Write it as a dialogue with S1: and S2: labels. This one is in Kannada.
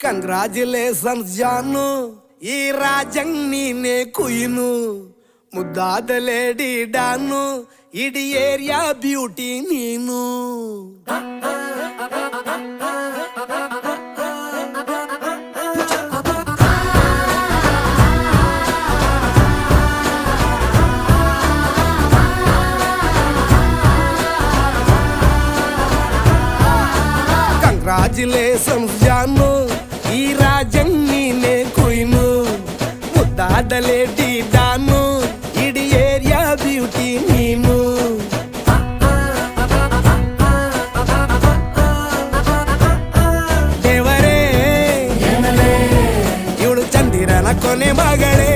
S1: ಕಂಗ್ರಾಚುಲೇಷನ್ಸ್ ಜಾನು, ಈ ರಾಜಂಗ್ ನೀನೆ ಕುಯ್ನು, ಮುದ್ದಾದ ಲೇಡಿ ಡಾನು, ಇಡೀ ಏರಿಯಾ ಬ್ಯೂಟಿ ನೀನು. ಕಂಗ್ರಾಚುಲೇಷನ್ಸ್ ಜಾನು, ಈ ರಾಜಂಗ್ ನೀನೆ ಕುಯ್ನು, ಮುದ್ದಾದ ಲೇಡಿ ಡಾನು, ಇಡೀ ಏರಿಯಾ ಬ್ಯೂಟಿ ನೀನು. ದೇವರೇ ಇವಳು ಚಂದಿರನ ಕೊನೆ ಮಗಳೇ.